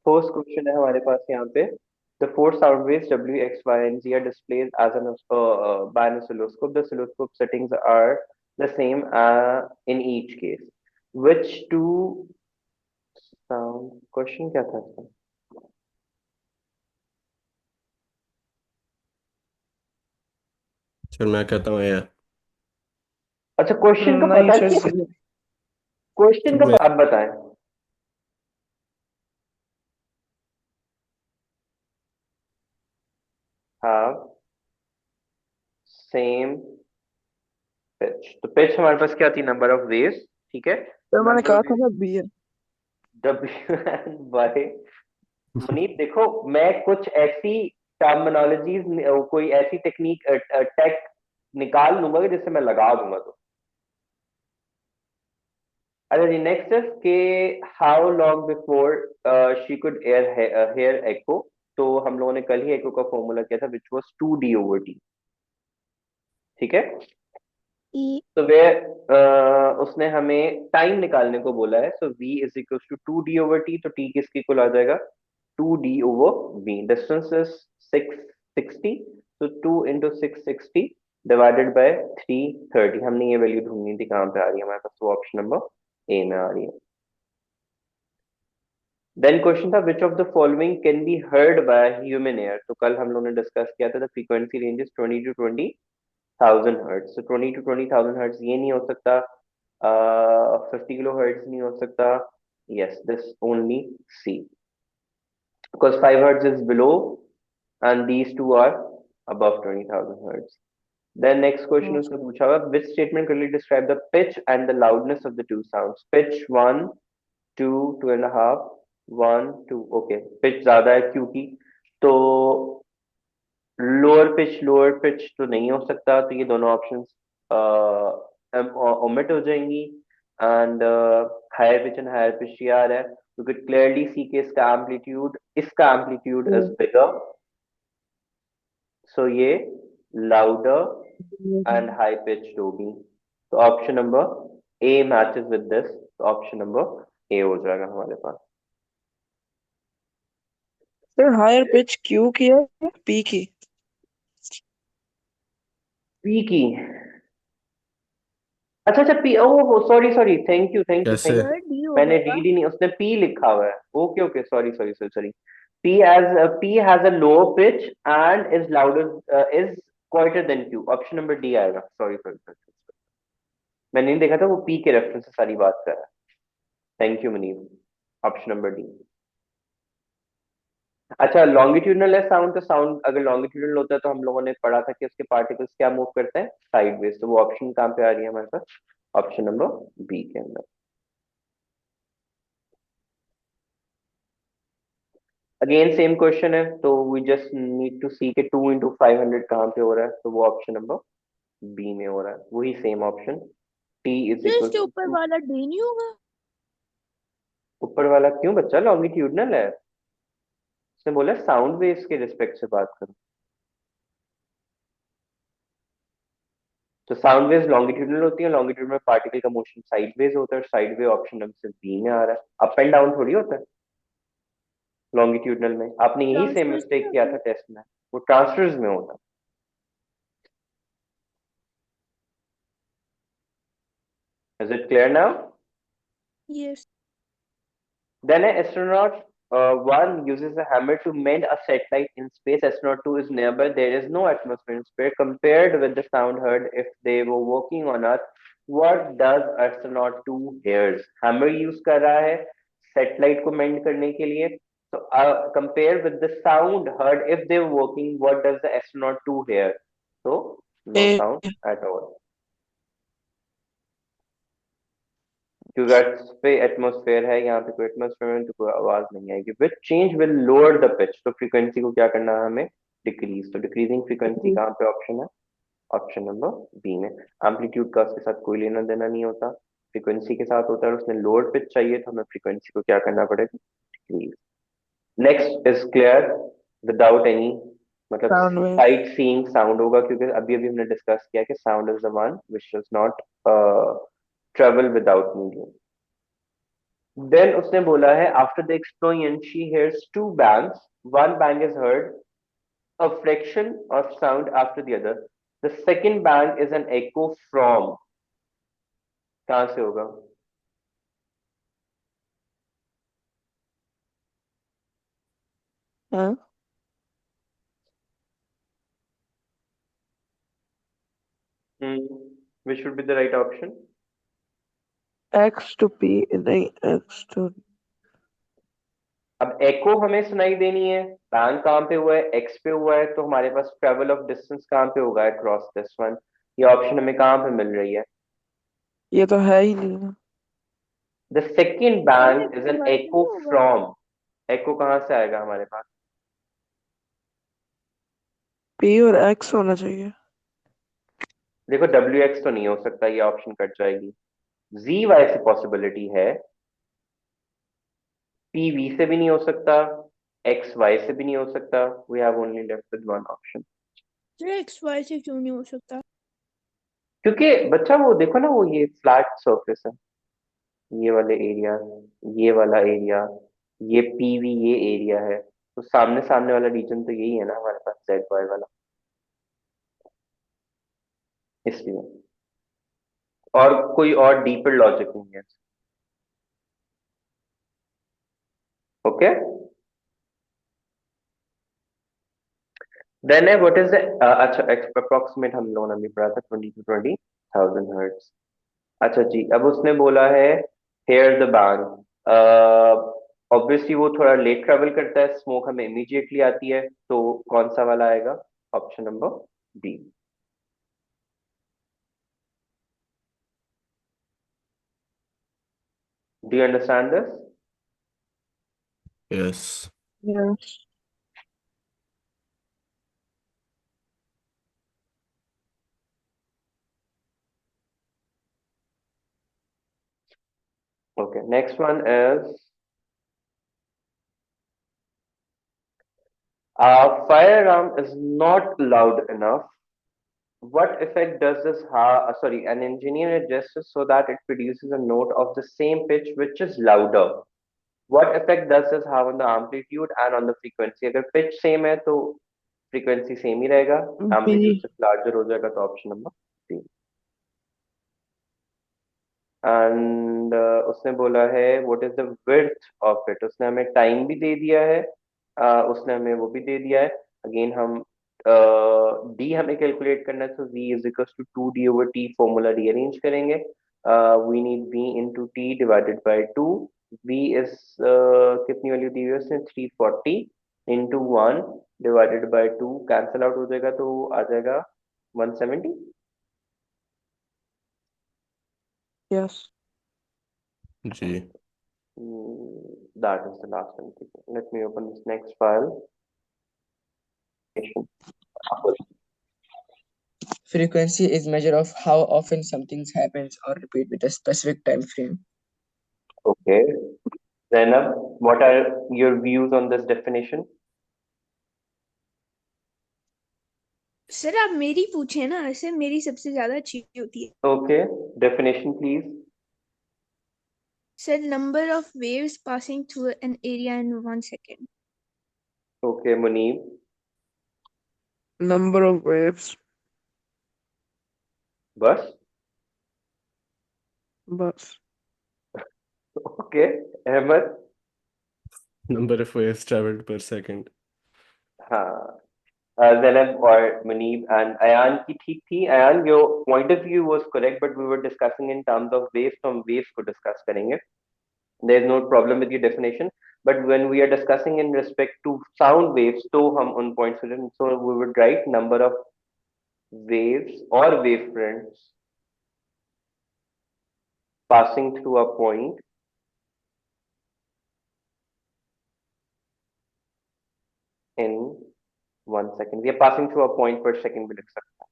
First question है हमारे पास यहाँ पे। The four sound waves W, X, Y, and Z are displayed as by an oscilloscope. The oscilloscope settings are the same in each case. Which two sound? Question क्या था इसका? चल मैं कहता हूँ यार। अच्छा, क्वेश्चन का नहीं पता सर, नहीं है। क्वेश्चन का मैं आप बताएं। हाँ, सेम पिच। तो पिच हमारे पास क्या थी? Number of waves. ठीक है। सर मैंने नंबर कहा ऑफ था ना बी है। W and Y. मुनीत देखो, मैं कुछ ऐसी टर्मिनोलॉजीज, कोई ऐसी टेक्निक टेक निकाल लूंगा जिससे मैं लगा दूंगा। तो अच्छा जी, नेक्स्ट इज के how long before she could hear echo. तो हम लोगों ने कल ही एको का फॉर्मूला किया था, विच वाज 2D/T। ठीक है। ई। तो वे उसने हमें टाइम निकालने को बोला है। So v is equal to 2D/T। तो t किसकी इक्वल आ जाएगा? 2D/V। Distance is 660। तो 2 × 660 डिवाइडेड बाय 330। हमने ये वैल्यू ढूंढनी थी, कहाँ पे आ रही है हमारे पास? वो ऑप्शन नंबर ए में आ रही है। देन क्वेश्चन था which of the following can be heard by human air. तो कल हम लोगों ने डिस्कस किया था the frequency range is 20 to 20,000 hertz. तो 20 to 20,000 हर्ट्ज ये नहीं हो सकता। 50 kHz नहीं हो सकता। Yes, this only C, because 5 hertz is below and these two are above 20,000 hertz. Then next question उसने पूछा हुआ which statement clearly describe the pitch and the loudness of the two sounds? Pitch 1, 2, 2.5, 1, 2। Okay, pitch ज्यादा है क्योंकि, तो lower pitch तो नहीं हो सकता। तो ये दोनों ऑप्शंस ओमिट हो जाएंगी। And higher pitch and higher pitch ये आ रहा है। यू कैन क्लियरली सी के इसका एम्पलीट्यूड इज बिगर। सो ये लाउडर एंड हाई पिच होगी। तो option number A matches with this. तो ऑप्शन नंबर ए हो जाएगा हमारे पास। सर हायर पिच क्यू की है पी की? पी की? अच्छा अच्छा, P, oh sorry sorry, thank you thank you कैसे? Thank sir you. डी मैंने होगा। रीड ही नहीं, उसने पी लिखा हुआ है। Okay okay, sorry sorry sorry sorry. P has a lower pitch and is louder, is quieter than Q. Option number D आएगा। Sorry sorry sorry, मैंने नहीं देखा था, वो पी के रेफरेंस से सारी बात कर रहा है। Thank you Manish. Option number D. अच्छा, लॉन्गिट्यूडनल है साउंड। तो साउंड अगर लॉन्गिट्यूडनल होता है तो हम लोगों ने पढ़ा था कि उसके पार्टिकल्स क्या मूव करते हैं? साइडवेज। तो वो ऑप्शन कहाँ पे आ रही है हमारे पास? ऑप्शन नंबर बी के अंदर। अगेन सेम क्वेश्चन है, तो वी जस्ट नीड टू सी के 2 × 500 कहाँ पे हो रहा है। तो वो ऑप्शन नंबर बी में हो रहा है, वही same option. T is sir equal इसके टू ऊपर 2। वाला डी नहीं होगा? ऊपर वाला क्यों बच्चा? लॉन्गिट्यूडनल है। उसने बोला साउंड वेव्स के रिस्पेक्ट से बात करो। तो साउंड वेव्स लॉन्गिट्यूडनल होती है। लॉन्गिट्यूडनल पार्टिकल का मोशन साइडवेज होता है। साइड वे ऑप्शन नंबर से बी में आ रहा है। अप एंड डाउन थोड़ी होता है लॉन्गिट्यूडनल में। आपने यही सेम ट्रांसवर्स में मिस्टेक किया होता था है। टेस्ट में। वो ट्रांसफर्स में होता है। Is it clear now? Yes. Then an astronaut one uses a hammer to mend a satellite in space. Astronaut two is nearby. There is no atmosphere in space. Compared with the sound heard if they were walking on Earth, what does astronaut two hears? Hammer use कर रहा है satellite को mend करने के लिए। So compare with the sound heard if they were walking, what does the astronaut two hear? So no A. sound at all. क्योंकि अर्थ पे atmosphere है, यहाँ पे कोई एटमोस्फेयर में तो कोई आवाज नहीं आएगी। Which change will lower the pitch. तो फ्रीक्वेंसी को क्या करना है हमें? डिक्रीज। तो डिक्रीजिंग फ्रीक्वेंसी कहाँ पे ऑप्शन है? ऑप्शन नंबर बी में। एम्पलीट्यूड का उसके साथ कोई लेना देना नहीं होता, फ्रीक्वेंसी के साथ होता है। और उसने लोअर पिच चाहिए तो हमें फ्रीक्वेंसी को क्या करना पड़ेगा? Decrease. Next is clear without any, मतलब sound wave. Sight seeing sound होगा, क्योंकि अभी अभी हमने डिस्कस किया कि sound is the one which does not travel without medium. Then उसने बोला है after the explosion she hears two bangs, one bang is heard, a fraction of sound after the other, the second bang is an echo from, कहां से होगा? हाँ, which would be the right option? X to P नहीं, X to अब echo हमें सुनाई देनी है, बैंग कहाँ पे हुआ है, एक्स पे हुआ है, तो हमारे पास ट्रेवल ऑफ डिस्टेंस कहाँ पे होगा अक्रॉस दिस वन? ये ऑप्शन हमें कहाँ पे मिल रही है? ये तो है ही नहीं ना। The second sir bang is X N Y से एको नहीं होगा। फ्रॉम, एको कहाँ से आएगा हमारे पास? पी और एक्स होना चाहिए। देखो डब्ल्यू एक्स तो नहीं हो सकता, ये ऑप्शन कट जाएगी। जी वाई से पॉसिबिलिटी है, पी वी से भी नहीं हो सकता, एक्स वाई से भी नहीं हो सकता, we have only left with one option. Sir X Y से क्यों नहीं हो सकता? क्योंकि बच्चा वो देखो ना, वो ये फ्लैट सरफेस है, ये वाले एरिया, ये वाला एरिया, ये पीवी ये एरिया है, तो सामने सामने वाला रीजन तो यही है ना हमारे पास, जेड वाई वाला, इसलिए। और कोई और डीपर लॉजिक नहीं है। ओके, देन है व्हाट इज द, अच्छा अप्रोक्सीमेट हम लोगों ने भी पढ़ा था 20 to 20,000 हर्ट्ज। अच्छा जी, अब उसने बोला है हेयर द बैंग, ऑब्वियसली वो थोड़ा लेट ट्रेवल करता है, स्मोक हमें इमीडिएटली आती है, तो कौन सा वाला आएगा? Option number D. Do you understand this? Yes. Yes. Okay, next one is fire alarm is not loud enough. What effect does this have? Sorry, an engineer adjusts so that it produces a note of the same pitch which is louder. What effect does this have on the amplitude and on the frequency? अगर pitch same है तो frequency same ही रहेगा, B. amplitude सिर्फ larger हो जाएगा, तो option number C। And उसने बोला है what is the width of it, उसने हमें टाइम भी दे दिया है, उसने हमें वो भी दे दिया है। अगेन हम डी हमें कैलकुलेट करना है, तो v is equal to 2d/t, formula rearrange करेंगे। We need v into t divided by two. v is कितनी वैल्यू दी हुई है उसने, 340 into 1 divided by 2, cancel out हो जाएगा तो आ जाएगा 170। Yes. G. That is the last one. Let me open this next file. Frequency is measure of how often something happens or repeat with a specific time frame. Okay. Zainab, what are your views on this definition? Sir आप मेरी पूछे ना, ऐसे मेरी सबसे ज्यादा अच्छी होती है। Okay. Definition, please. Sir number of waves passing through an area in 1 second. Okay, Muneeb. Number of waves. Bus. बस। Okay. Ahmed. Number of waves traveled per second. हाँ. Zainab or Muneeb and Ayan की ठीक थी. Ayan, your point of view was correct, but we were discussing in terms of waves, तो हम waves को discuss करेंगे. There is no problem with your definition, but when we are discussing in respect to sound waves, तो हम उन points को, so we would write number of waves or wavefronts passing through a point in 1 second. We are passing through a point per second भी लिख सकते हैं.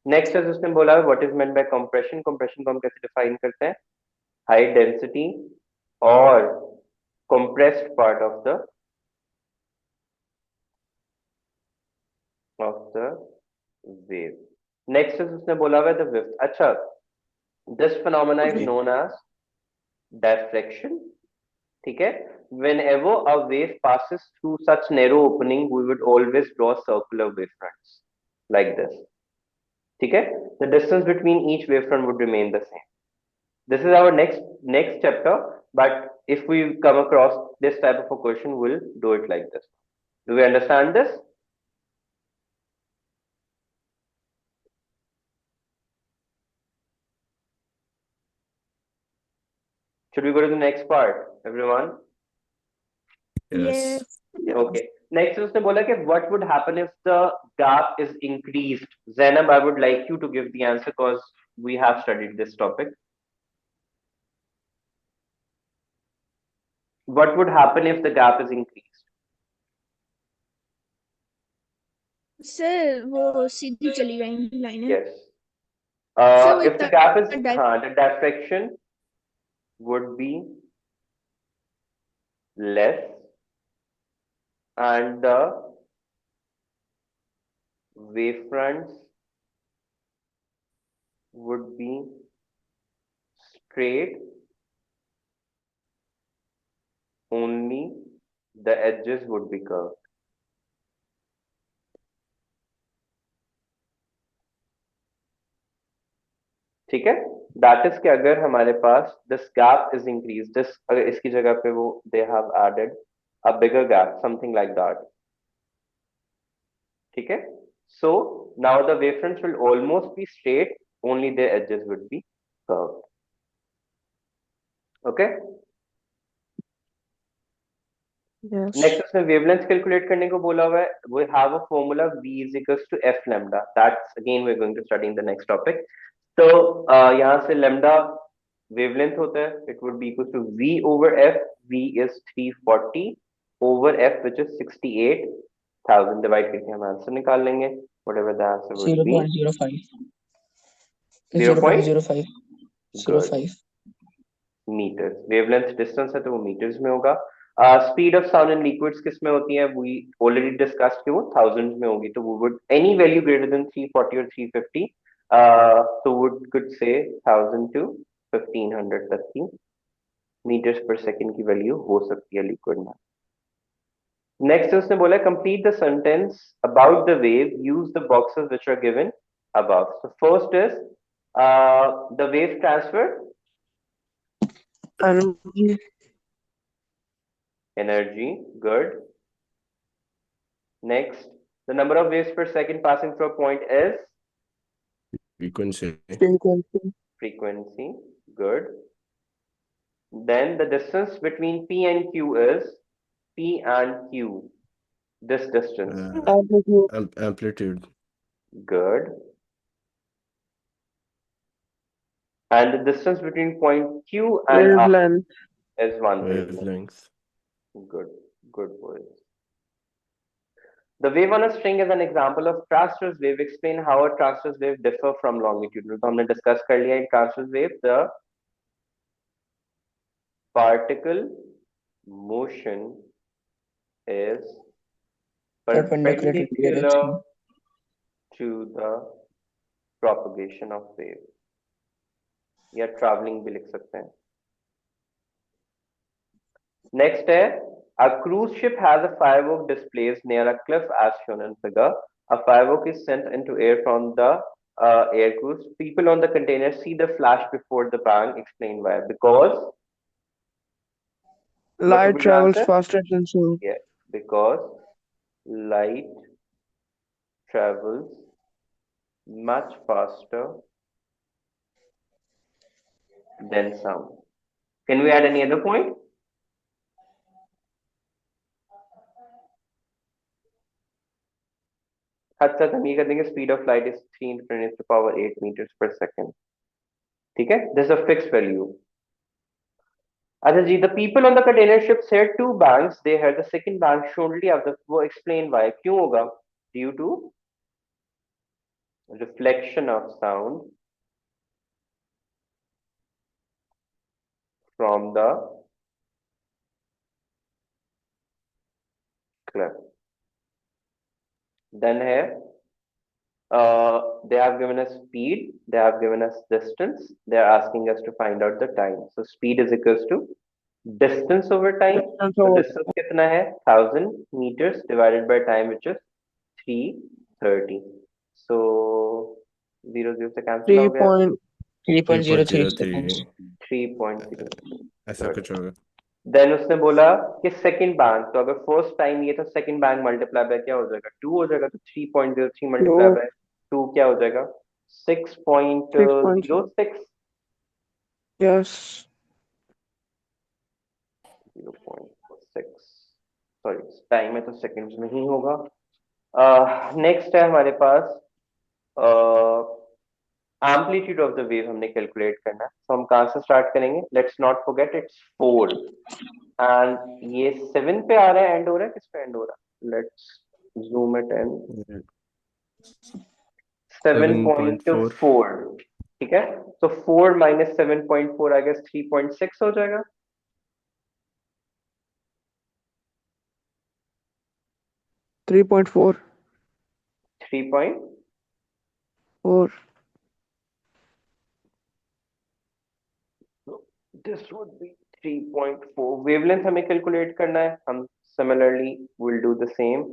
Next is उसने बोला what is meant by compression. Compression को हम कैसे define करते हैं? High density or compressed part of the wave. Next is उसने बोला हुआ है the width. अच्छा, this phenomena is known as diffraction. ठीक है? Whenever a wave passes through such narrow opening, we would always draw circular wavefronts like this. ठीक है? The distance between each wavefront would remain the same. This is our next chapter, but if we come across this type of a question, we'll do it like this. Do we understand this? Should we go to the next part, everyone? Yes. Yes. Okay. Next उसने बोला कि what would happen if the gap is increased? Zainab, I would like you to give the answer because we have studied this topic. What would happen if the gap is increased? Sir वो सीधी चली जाएंगी लाइनें। Yes. So If the the gap is, di- the diffraction would be less and the wavefronts would be straight, only the edges would be curved. ठीक है? That is कि अगर हमारे पास this gap is increased, this अगर इसकी जगह पे वो they have added a bigger gap, something like that. ठीक है? So now the wavefronts will almost be straight, only their edges would be curved. Okay? Yes. Next उसने wavelength calculate करने को बोला हुआ है. We have a formula V is equals to F lambda. That's again we're going to study in the next topic. तो यहाँ से lambda wavelength होता है, it would be equal to V over F. V is 340 over F, which is 68,000. Divide करके हम answer निकाल लेंगे. Whatever the answer would be. 0.05. 0.05 0.05. meters. Wavelength distance है तो वो meters में होगा. Speed of sound in liquids किस में होती है? We already discussed कि वो thousands में होगी. तो वो would any value greater than 340 or 350. So could say 1000 to 1500 तक की meters per second की value हो सकती है liquid में. Next उसने बोला complete the sentence about the wave. Use the boxes which are given above. So first is the wave transfer energy. Good. Next, the number of waves per second passing through a point is Frequency. frequency. Good. Then the distance between P and Q is P and Q. This distance. Amplitude. Good. And the distance between point Q and R Wavelength. is one wavelength. Wavelength. Good. Good boys. The wave on a string is an example of transverse wave. Explain how a transverse wave differ from longitudinal. तो हमने discuss कर लिया है transverse wave. The particle motion is Perpendicular to the perpendicular direction. to the propagation of wave. या traveling भी लिख सकते हैं. Next है, a cruise ship has a firework displays near a cliff as shown in figure. A firework is sent into air from the air cruise. People on the container see the flash before the bang. Explain why. Because Light travels faster than sound. Yeah, because light travels much faster than sound. Can we add any other point? अच्छा हम ये कर देंगे speed of light is 3 into 10 to the power 8 meters per second. ठीक है? This is a fixed value. अच्छा जी, the people on the container ships heard two bangs. They heard the second bang shortly after. वो explain why. क्यों होगा? Due to reflection of sound from the cliff. Then है they have given us speed, they have given us distance, they are asking us to find out the time. So speed is equals to distance over time. Distance So over distance कितना है 1000 meters divided by time, which is 330. So 0 से cancel हो गया 3.03 seconds. 3.03 3.0. ऐसा कुछ होगा. Then उसने बोला कि सेकंड बैंक, तो अगर फर्स्ट टाइम ये था सेकंड बैंक मल्टीप्लाई बाय क्या हो जाएगा 2 हो जाएगा, तो 3.03 मल्टीप्लाई बाय 2 क्या हो जाएगा 6.06. Yes. 0.6, सॉरी टाइम में तो सेकंड्स में ही होगा. नेक्स्ट है हमारे पास एम्पलीट्यूड ऑफ द वेव हमने कैलकुलेट करना है. तो हम कहाँ से स्टार्ट करेंगे? Let's not forget it's 4 and ये 7 पे आ रहा है, एंड हो रहा है, किस पे एंड हो रहा है? Let's zoom it in 7.4. ठीक है, तो 4 माइनस 7.4 आई गेस 3.6 हो जाएगा. 3.4. 3.4. This would be 3.4. वेवलेंथ हमें कैलकुलेट करना है. हम similarly will do the same.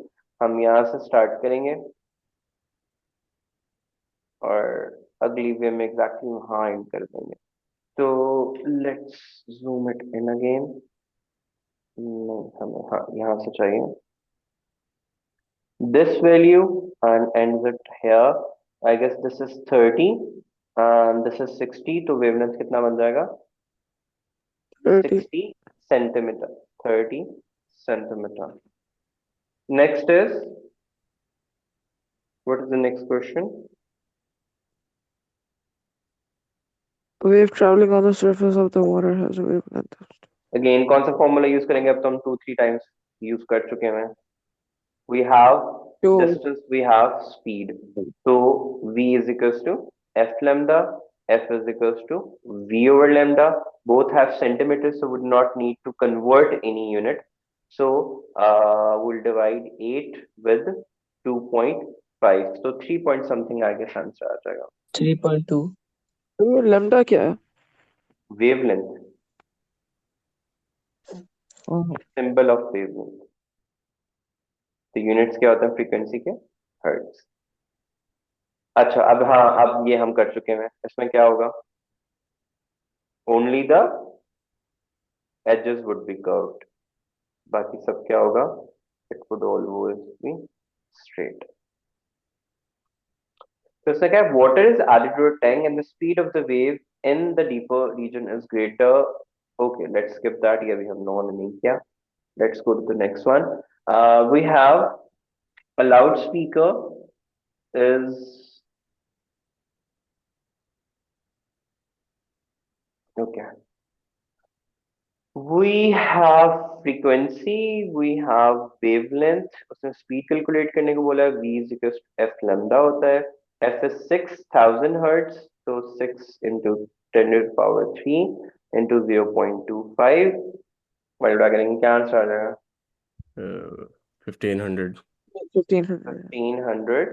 हम यहाँ से स्टार्ट करेंगे और अगली वे में एग्जैक्टली वहां एंड कर देंगे. तो let's zoom it in again. नहीं, हमें हाँ यहाँ से चाहिए this value and ends it here. I guess this is 30 and this is 60. तो वेवलेंथ कितना बन जाएगा 30. 60 centimeter. 30 centimeter. Next is, what is the next question? Wave traveling on the surface of the water has a wavelength. Again कौन सा formula use करेंगे? अब तो हम 2-3 टाइम्स यूज कर चुके हैं. We have Two. distance, we have speed. So v is equals to f lambda, f is equals to v over lambda. Both have centimeters, so would not need to convert any unit. So we'll divide 8 with 2.5. So 3 point something I guess answer आ जाएगा. 3.2. तो lambda क्या है? Wavelength, symbol of wavelength. तो units क्या होते हैं frequency के? Hertz. अच्छा, अब हाँ, अब ये हम कर चुके हैं. इसमें क्या होगा? Only the edges would be curved. बाकी सब क्या होगा? It would always be straight. तो इसमें क्या है? Water is added to a tank and the speed of the wave in the deeper region is greater. Okay, let's skip that. ये अभी हम नो नहीं किया. Let's go to the next one. We have a loud speaker is okay. We have frequency, we have wavelength. उसने speed calculate करने को बोला है. V is equals to f lambda होता है. F is 6000 hertz, so 6 into 10 to the power 3 into 0.25 multiply करेंगे, क्या answer आ जाएगा? 1500. 1500. 1500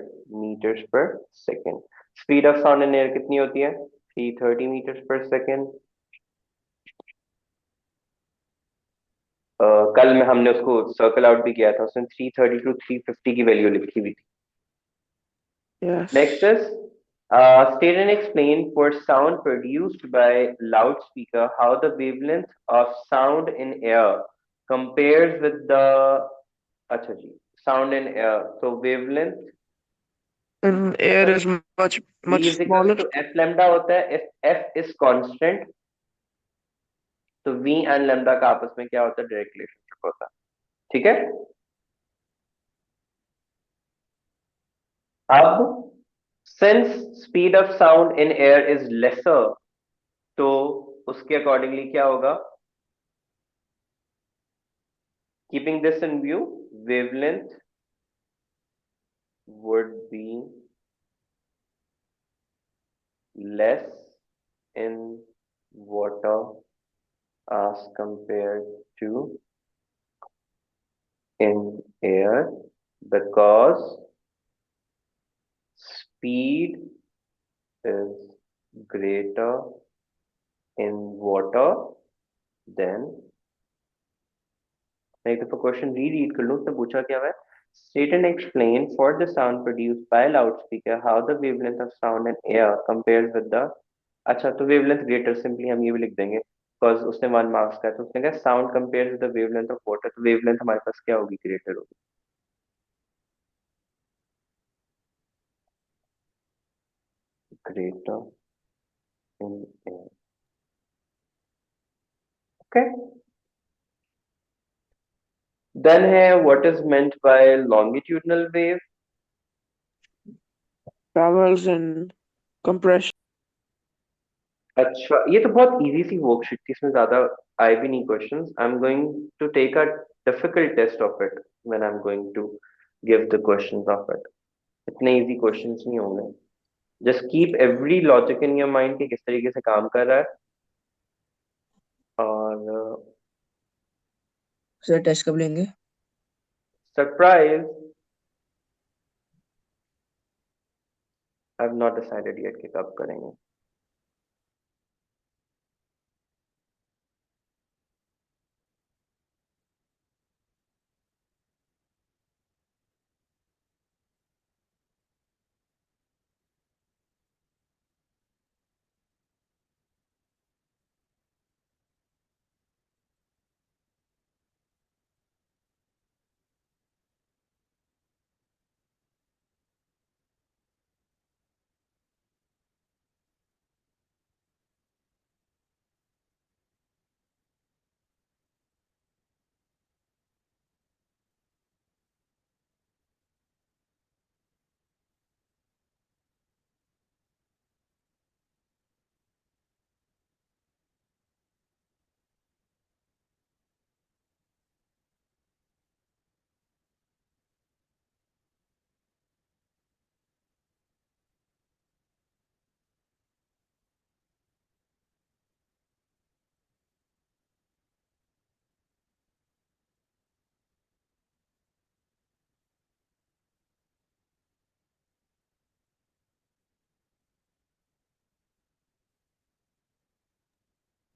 meters per second. Speed of sound in air कितनी होती है? 330 meters per second. कल में हमने उसको सर्कल आउट भी किया था. उसने 330 to 350 की वैल्यू लिखी हुई थी. Yes. Next is state and explain for sound produced by loudspeaker how the wavelength of sound in air compares with the अच्छा जी sound in air. So wavelength And air is much V is equals smaller. to f lambda होता है. if f is constant तो v and lambda का आपस में क्या होता है? डायरेक्ट रिलेशनशिप होता है. ठीक है. अब since speed of sound in air is lesser, तो उसके अकॉर्डिंगली क्या होगा? Keeping this in view, wavelength would be less in water as compared to in air because speed is greater in water than, मैं एक दफा question रीरीड कर लूं, उसने पूछा क्या है, state and explain for the sound produced by loudspeaker how the wavelength of sound and air compares with the, अच्छा तो wavelength greater, सिंपली हम ये भी लिख देंगे बिकॉज उसने 1 मार्क्स का है, तो उसने कहा sound compare with the wavelength of water, तो वेवलेंथ हमारे पास क्या होगी, ग्रेटर होगी। Greater in air, okay. Then है what is meant by longitudinal wave. Travels in compression. अच्छा ये तो बहुत इजी सी वर्कशीट थी, इसमें ज्यादा आए भी नहीं questions. I am going to take a difficult test of it when I am going to give the questions of it. इतने इजी क्वेश्चंस नहीं होंगे, just keep every logic in your mind कि किस तरीके से काम कर रहा है। और सर टेस्ट कब लेंगे? Surprise, I have not decided yet कि कब करेंगे।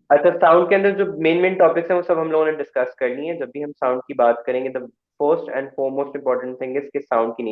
अच्छा साउंड के अंदर जो मेन मेन टॉपिक्स हैं वो सब हम लोगों ने डिस्कस करनी है। जब भी हम साउंड की बात करेंगे, the first and foremost important thing is कि साउंड की नेचर